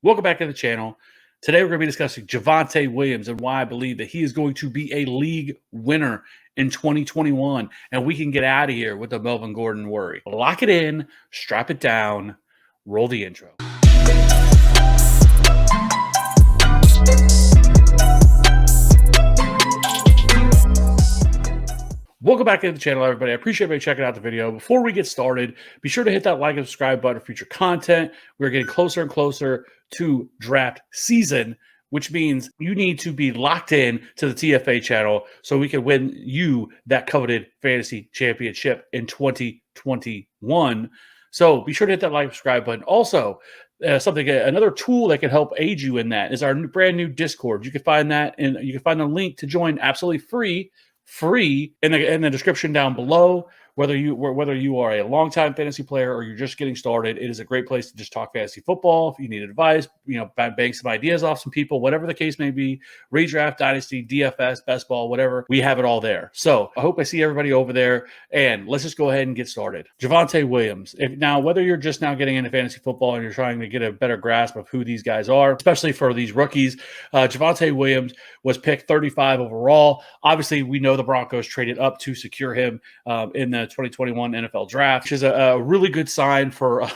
Welcome back to the channel. Today we're going to be discussing Javonte Williams and why I believe that he is going to be a league winner in 2021. And we can get out of here with the Melvin Gordon worry. Lock it in, strap it down, roll the intro. Welcome back to the channel, everybody. I appreciate everybody checking out the video. Before we get started, be sure to hit that like and subscribe button for future content. We're getting closer and closer to draft season, which means you need to be locked in to the TFA channel so we can win you that coveted fantasy championship in 2021. So be sure to hit that like and subscribe button. Also, another tool that can help aid you in that is our brand new Discord. You can find that, and you can find the link to join absolutely free in the description down below. Whether you are a longtime fantasy player or you're just getting started, it is a great place to just talk fantasy football. If you need advice, bank some ideas off some people, whatever the case may be, redraft, dynasty, DFS, best ball, whatever, we have it all there. So I hope I see everybody over there, and let's just go ahead and get started. Javonte Williams. Whether you're just now getting into fantasy football and you're trying to get a better grasp of who these guys are, especially for these rookies, Javonte Williams was picked 35 overall. Obviously, we know the Broncos traded up to secure him in the 2021 NFL draft, which is a really good sign for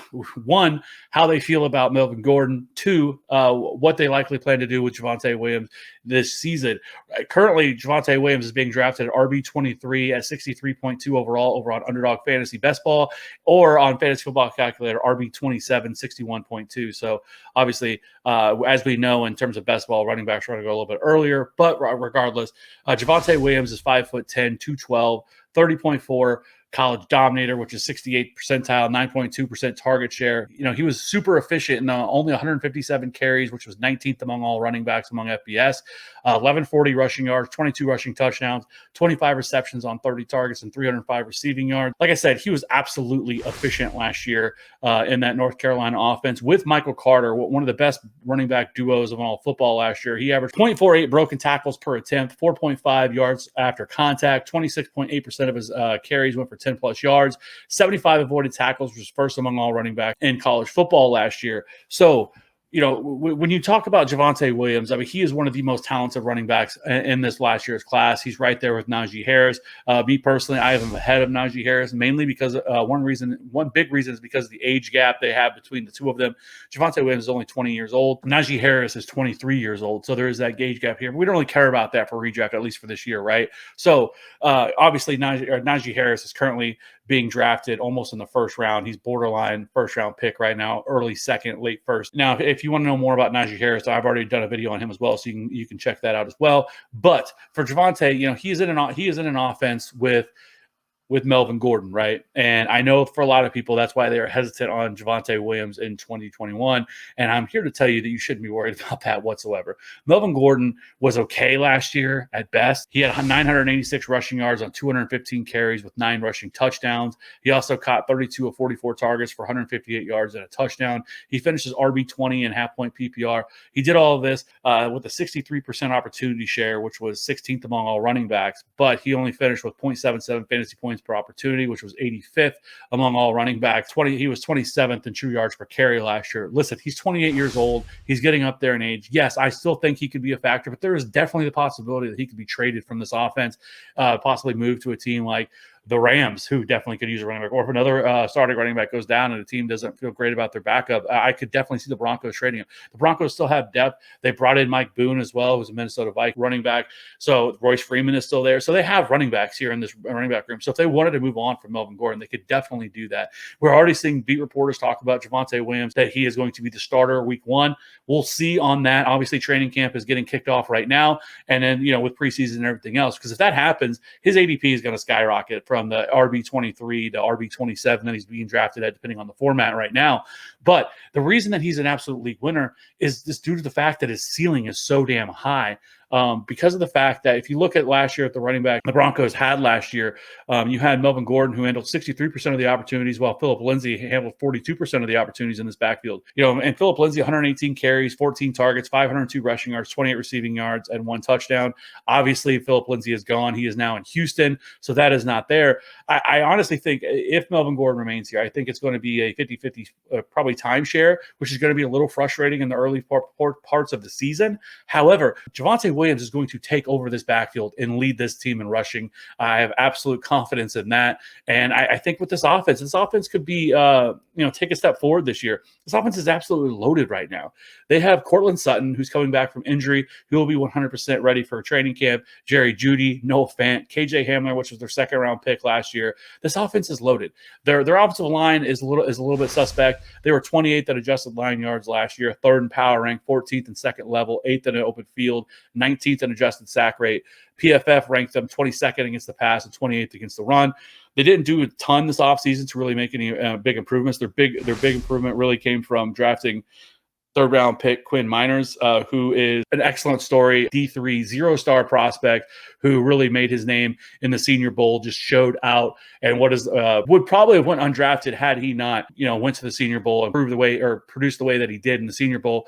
one, how they feel about Melvin Gordon, two, what they likely plan to do with Javonte Williams this season. Currently, Javonte Williams is being drafted at RB23 at 63.2 overall over on Underdog Fantasy Best Ball, or on Fantasy Football Calculator RB27 61.2. So obviously, as we know, in terms of best ball, running backs are going to go a little bit earlier, but regardless, Javonte Williams is 5'10", 212, 30.4 college dominator, which is 68th percentile, 9.2% target share. He was super efficient in only 157 carries, which was 19th among all running backs among FBS, 1140 rushing yards, 22 rushing touchdowns, 25 receptions on 30 targets, and 305 receiving yards. Like I said, he was absolutely efficient last year in that North Carolina offense with Michael Carter, one of the best running back duos of all football last year. He averaged 0.48 broken tackles per attempt, 4.5 yards after contact, 26.8% of his carries went for 10 plus yards, 75 avoided tackles, which was first among all running backs in college football last year. So, when you talk about Javonte Williams, he is one of the most talented running backs in this last year's class. He's right there with Najee Harris. Me personally, I have him ahead of Najee Harris, mainly because one big reason is because of the age gap they have between the two of them. Javonte Williams is only 20 years old. Najee Harris is 23 years old. So there is that age gap here. We don't really care about that for redraft, at least for this year, right? So obviously, Najee Harris is currently being drafted almost in the first round. He's borderline first round pick right now, early second, late first. Now, if you want to know more about Najee Harris, I've already done a video on him as well, so you can check that out as well. But for Javonte, he is in an offense with Melvin Gordon, right? And I know for a lot of people, that's why they are hesitant on Javonte Williams in 2021. And I'm here to tell you that you shouldn't be worried about that whatsoever. Melvin Gordon was okay last year at best. He had 986 rushing yards on 215 carries with 9 rushing touchdowns. He also caught 32 of 44 targets for 158 yards and a touchdown. He finishes RB20 in half-point PPR. He did all of this with a 63% opportunity share, which was 16th among all running backs, but he only finished with 0.77 fantasy points per opportunity, which was 85th among all running backs. He was 27th in true yards per carry last year. Listen, he's 28 years old. He's getting up there in age. Yes, I still think he could be a factor, but there is definitely the possibility that he could be traded from this offense, possibly move to a team like the Rams, who definitely could use a running back, or if another starting running back goes down and the team doesn't feel great about their backup, I could definitely see the Broncos trading him. The Broncos still have depth. They brought in Mike Boone as well, who's a Minnesota Vikings running back. So Royce Freeman is still there. So they have running backs here in this running back room. So if they wanted to move on from Melvin Gordon, they could definitely do that. We're already seeing beat reporters talk about Javonte Williams, that he is going to be the starter week 1. We'll see on that. Obviously, training camp is getting kicked off right now. And then, with preseason and everything else, because if that happens, his ADP is going to skyrocket from the RB23 to RB27 that he's being drafted at, depending on the format right now. But the reason that he's an absolute league winner is just due to the fact that his ceiling is so damn high. because of the fact that if you look at last year at the running back the Broncos had last year, you had Melvin Gordon, who handled 63% of the opportunities, while Philip Lindsay handled 42% of the opportunities in this backfield. And Philip Lindsay, 118 carries, 14 targets, 502 rushing yards, 28 receiving yards, and 1 touchdown. Obviously, Philip Lindsay is gone. He is now in Houston, so that is not there. I honestly think if Melvin Gordon remains here, I think it's going to be a 50-50 probably timeshare, which is going to be a little frustrating in the early parts of the season. However, Javonte Williams is going to take over this backfield and lead this team in rushing. I have absolute confidence in that. And I think with this offense could be, take a step forward this year. This offense is absolutely loaded right now. They have Cortland Sutton, who's coming back from injury, who will be 100% ready for training camp. Jerry Jeudy, Noah Fant, KJ Hamler, which was their second-round pick last year. This offense is loaded. Their offensive line is a little bit suspect. They were 28th at adjusted line yards last year, 3rd in power rank, 14th in second level, 8th in an open field, 19th in adjusted sack rate. PFF ranked them 22nd against the pass and 28th against the run. They didn't do a ton this offseason to really make any big improvements. Their big improvement really came from drafting 3rd-round pick Quinn Miners, who is an excellent story, D3 zero-star prospect who really made his name in the Senior Bowl, just showed out, and would probably have went undrafted had he not, went to the Senior Bowl and produced the way that he did in the Senior Bowl.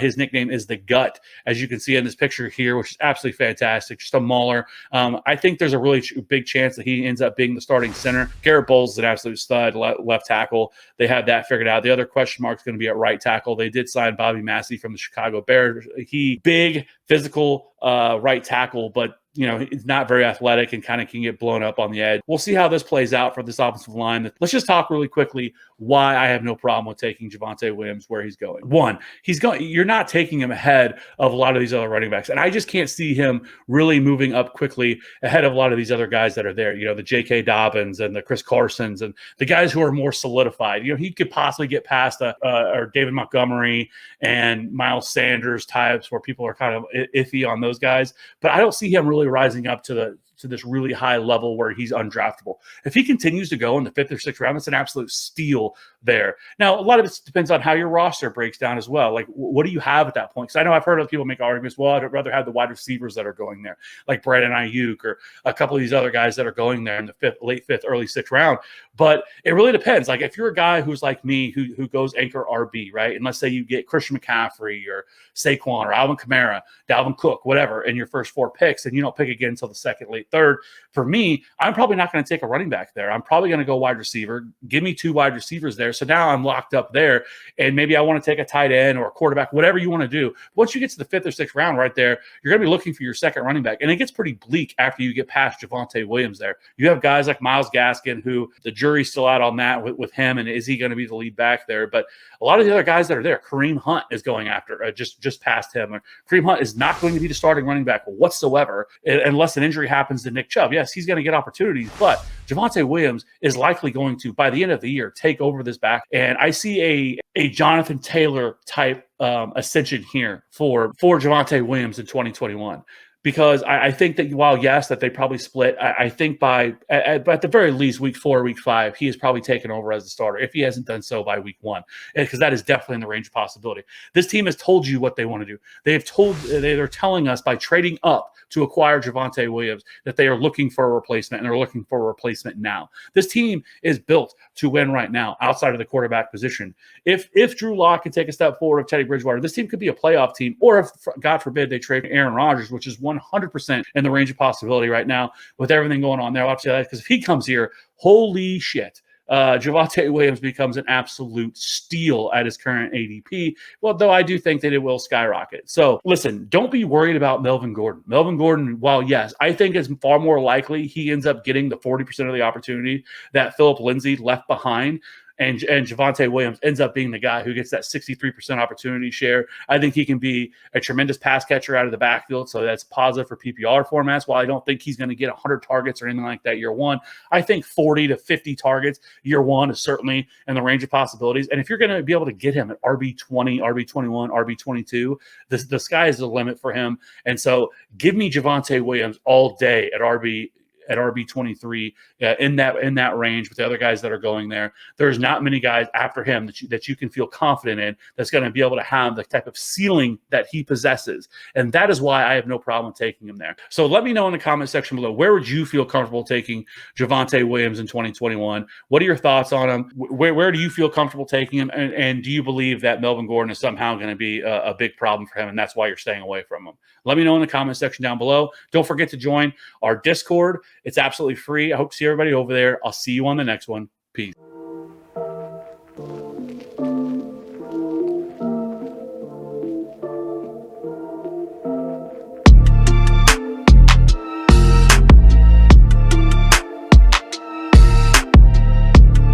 His nickname is the Gut, as you can see in this picture here, which is absolutely fantastic. Just a mauler. I think there's a really big chance that he ends up being the starting center. Garrett Bowles is an absolute stud, left tackle. They have that figured out. The other question mark is going to be at right tackle. They did sign Bobby Massey from the Chicago Bears. He big, physical right tackle, but he's not very athletic and kind of can get blown up on the edge. We'll see how this plays out for this offensive line. Let's just talk really quickly why I have no problem with taking Javonte Williams where he's going. One, you're not taking him ahead of a lot of these other running backs. And I just can't see him really moving up quickly ahead of a lot of these other guys that are there. The J.K. Dobbins and the Chris Carsons and the guys who are more solidified. He could possibly get past or David Montgomery and Miles Sanders types where people are kind of iffy on those guys. But I don't see him really rising up to this really high level where he's undraftable. If he continues to go in the 5th or 6th round, that's an absolute steal there. Now, a lot of it depends on how your roster breaks down as well. Like, what do you have at that point? Because I know I've heard other people make arguments, well, I'd rather have the wide receivers that are going there, like Brandon Ayuk or a couple of these other guys that are going there in the late 5th, early 6th round. But it really depends. Like, if you're a guy who's like me, who goes anchor RB, right? And let's say you get Christian McCaffrey or Saquon or Alvin Kamara, Dalvin Cook, whatever, in your first 4 picks, and you don't pick again until the 2nd, late 3rd. For me, I'm probably not going to take a running back there. I'm probably going to go wide receiver. Give me 2 wide receivers there. So now I'm locked up there, and maybe I want to take a tight end or a quarterback, whatever you want to do. Once you get to the 5th or 6th round right there, you're going to be looking for your second running back, and it gets pretty bleak after you get past Javonte Williams there. You have guys like Myles Gaskin, who the jury's still out on that with him, and is he going to be the lead back there? But a lot of the other guys that are there, Kareem Hunt is going after, just past him. Kareem Hunt is not going to be the starting running back whatsoever unless an injury happens to Nick Chubb. Yes, he's going to get opportunities, but Javonte Williams is likely going to, by the end of the year, take over this back. And I see a Jonathan Taylor type ascension here for Javonte Williams in 2021. Because I think that while, yes, that they probably split, I think by at the very least week 4, week 5, he is probably taken over as the starter if he hasn't done so by week 1, because that is definitely in the range of possibility. This team has told you what they want to do. They're telling us by trading up to acquire Javonte Williams that they are looking for a replacement, and they're looking for a replacement now. This team is built to win right now outside of the quarterback position. If Drew Lock can take a step forward of Teddy Bridgewater, this team could be a playoff team, or if, God forbid, they trade Aaron Rodgers, which is 100% in the range of possibility right now with everything going on there. Obviously, because if he comes here, holy shit, Javonte Williams becomes an absolute steal at his current ADP. Well, though I do think that it will skyrocket. So listen, don't be worried about Melvin Gordon. Melvin Gordon, while yes, I think it's far more likely he ends up getting the 40% of the opportunity that Philip Lindsay left behind, and Javonte Williams ends up being the guy who gets that 63% opportunity share. I think he can be a tremendous pass catcher out of the backfield, so that's positive for PPR formats. While I don't think he's going to get 100 targets or anything like that year 1, I think 40 to 50 targets year 1 is certainly in the range of possibilities. And if you're going to be able to get him at RB20, RB21, RB22, the sky is the limit for him. And so give me Javonte Williams all day at RB at RB23 in that range with the other guys that are going there. There's not many guys after him that you can feel confident in that's going to be able to have the type of ceiling that he possesses. And that is why I have no problem taking him there. So let me know in the comment section below, where would you feel comfortable taking Javonte Williams in 2021? What are your thoughts on him? Where do you feel comfortable taking him? And do you believe that Melvin Gordon is somehow going to be a big problem for him, and that's why you're staying away from him? Let me know in the comment section down below. Don't forget to join our Discord. It's absolutely free. I hope to see everybody over there. I'll see you on the next one. Peace.